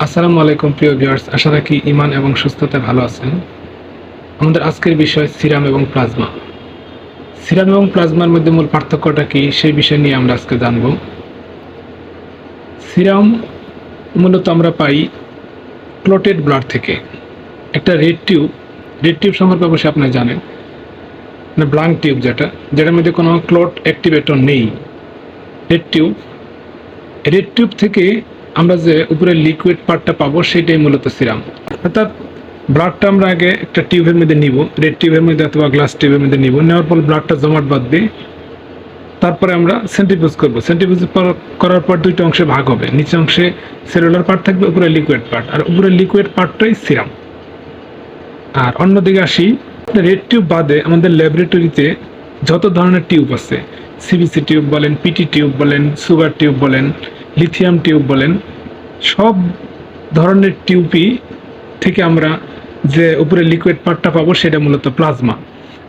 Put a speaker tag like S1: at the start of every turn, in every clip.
S1: আসসালামু আলাইকুম প্রিয় ভিউয়ার্স, আশা রাখি ইমান এবং সুস্থতায় ভালো আছেন। আমাদের আজকের বিষয় সিরাম এবং প্লাজমা। সিরাম এবং প্লাজমার মধ্যে মূল পার্থক্যটা কি সেই বিষয় নিয়ে আমরা আজকে জানব। সিরাম মূলত আমরা পাই ক্লটেড ব্লাড থেকে। একটা রেড টিউব সম্পর্কে অবশ্যই আপনি জানেন, মানে ব্লাঙ্ক টিউব যেটার মধ্যে কোনো ক্লট অ্যাক্টিভেটর নেই। রেড টিউব থেকে আমরা যে উপরে লিকুইড পার্টটা পাবো সেটাই মূলত সিরাম। অর্থাৎ ব্লাডটা আমরা আগে একটা টিউবের মধ্যে নিব, রেড টিউবের মধ্যে অথবা গ্লাস টিউবের মধ্যে নিব, নেওয়ার পর ব্লাডটা জমাট বাঁধবে। তারপরে আমরা সেন্ট্রিফিউজ করব। সেন্ট্রিফিউজ করার পর দুইটা অংশে ভাগ হবে, নিচে অংশে সেলুলার পার্ট থাকবে, উপরে লিকুইড পার্ট, আর উপরে লিকুইড পার্টটাই সিরাম। আর অন্যদিকে আসি, রেড টিউব বাদে আমাদের ল্যাবরেটরিতে যত ধরনের টিউব আছে, সিবিসি টিউব বলেন, পিটি টিউব বলেন, সুগার টিউব বলেন, লিথিয়াম টিউব বলেন, সব ধরনের টিউবই থেকে আমরা যে উপরে লিকুইড পার্টটা পাবো সেটা মূলত প্লাজমা।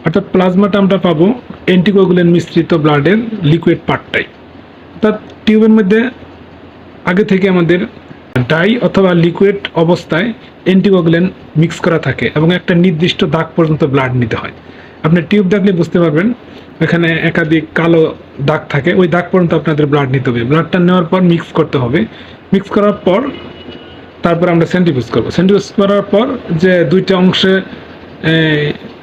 S1: অর্থাৎ প্লাজমাটা আমরা পাবো অ্যান্টিকোয়াগুলেন্ট মিশ্রিত ব্লাডের লিকুইড পার্টটাই। অর্থাৎ টিউবের মধ্যে আগে থেকে আমাদের ডাই অথবা লিকুইড অবস্থায় অ্যান্টিকোয়াগুলেন্ট মিক্স করা থাকে এবং একটা নির্দিষ্ট দাগ পর্যন্ত ব্লাড নিতে হয়। আপনি টিউব দেখলে বুঝতে পারবেন এখানে একাধিক কালো দাগ থাকে, ওই দাগ পর্যন্ত আপনাদের ব্লাড নিতে হবে। ব্লাডটা নেওয়ার পর মিক্স করতে হবে। মিক্স করার পর তারপর আমরা সেন্ট্রিফিউজ করব। সেন্ট্রিফিউজ করার পর যে দুইটা অংশে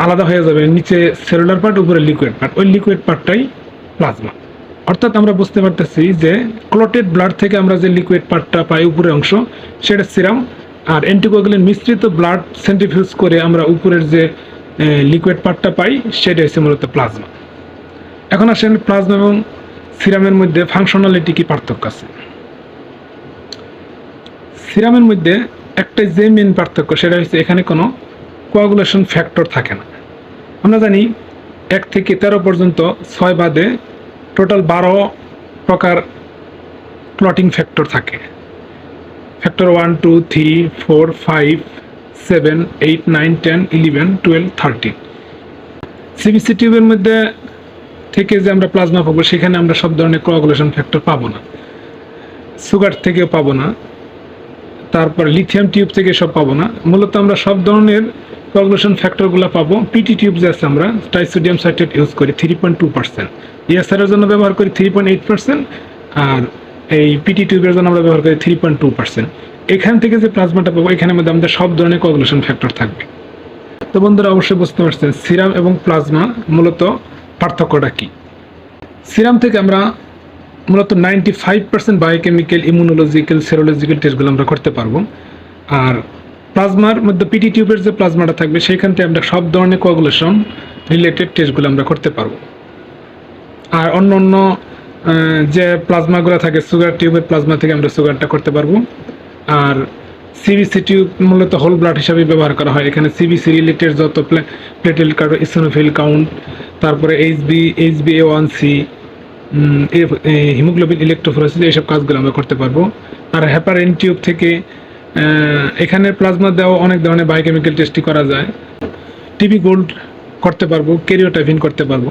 S1: আলাদা হয়ে যাবে, নিচে সেলুলার পার্ট, উপরে লিকুইড পার্ট, ওই লিকুইড পার্টটাই প্লাজমা। অর্থাৎ আমরা বুঝতে পারতেছি যে ক্লটেড ব্লাড থেকে আমরা যে লিকুইড পার্টটা পাই উপরের অংশ সেটা সিরাম, আর অ্যান্টিকোয়াগুলেন্ট মিশ্রিত ব্লাড সেন্ট্রিফিউজ করে আমরা উপরের যে লিকুইড পার্টটা পাই সেটা হচ্ছে মূলত প্লাজমা। এখন আসেন প্লাজমা এবং সিরামের মধ্যে ফাংশনালিটি কি পার্থক্য আছে। সিরামের মধ্যে একটা যে মেন পার্থক্য সেটা হচ্ছে এখানে কোনো কোয়াগুলেশন ফ্যাক্টর থাকে না। আমরা জানি 1 থেকে 13 পর্যন্ত 6 বাদে টোটাল 12 প্রকার ক্লটিং ফ্যাক্টর থাকে। ফ্যাক্টর 1, 2, 3, 4, 5, 7, 8, 9, 10, 11, 12, 13। সিবিসি টিউবের মধ্যে থেকে যে আমরা প্লাজমা পাবো সেখানে আমরা সব ধরনের কোয়াগুলেশন ফ্যাক্টর পাবো না, সুগার থেকেও পাবো না, তারপর লিথিয়াম টিউব থেকে সব পাবো না। মূলত আমরা সব ধরনের কোয়াগুলেশন ফ্যাক্টরগুলো পাবো পিটি টিউব, যে আছে আমরা ট্রাইসোডিয়াম সাইট্রেট ইউজ করি 3.2%, ইএসআর এর জন্য ব্যবহার করি 3.8%, আর এই পিটি টিউবের জন্য আমরা ব্যবহার করি 3.2%। এখান থেকে যে প্লাজমাটা পাবো এখানের মধ্যে আমাদের সব ধরনের কোয়াগুলেশন ফ্যাক্টর থাকবে। তো বন্ধুরা অবশ্যই বুঝতে পারছেন সিরাম এবং প্লাজমা মূলত পার্থক্যটা কি। সিরাম থেকে আমরা মূলত 95% বায়োকেমিক্যাল, ইমিউনোলজিক্যাল, সেরোলজিক্যাল টেস্টগুলো আমরা করতে পারবো। আর প্লাজমার মধ্যে পিটি টিউবের যে প্লাজমাটা থাকবে সেইখান থেকে আমরা সব ধরনের কোয়াগুলেশন রিলেটেড টেস্টগুলো আমরা করতে পারবো। আর অন্য অন্য যে প্লাজমাগুলো থাকে, সুগার টিউবের প্লাজমা থেকে আমরা সুগারটা করতে পারবো। আর সিবিসি টিউব মূলত হোল ব্লাড হিসাবে ব্যবহার করা হয়। এখানে সিবিসি রিলেটেড যত প্লেটেলেট কাউন্ট, ইসোনোফিল কাউন্ট, তারপরে HbA1c, হিমোগ্লোবিন, ইলেকট্রোফোরেসিস, এইসব কাজগুলো আমরা করতে পারবো। আর হেপারিন টিউব থেকে এখানে প্লাজমা দেওয়া অনেক ধরনের বায়োকেমিক্যাল টেস্টই করা যায়। টিবি গোল্ড করতে পারবো, ক্যারিওটাইপিন করতে পারবো।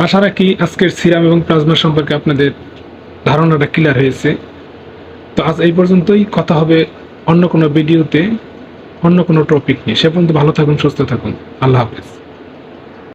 S1: আশা রাখি আজকের সিরাম এবং প্লাজমা সম্পর্কে আপনাদের ধারণাটা ক্লিয়ার হয়েছে। তো আজ এই পর্যন্তই, কথা হবে অন্য কোনো ভিডিওতে অন্য কোনো টপিক নিয়ে। সে পর্যন্ত ভালো থাকুন, সুস্থ থাকুন। আল্লাহ হাফেজ।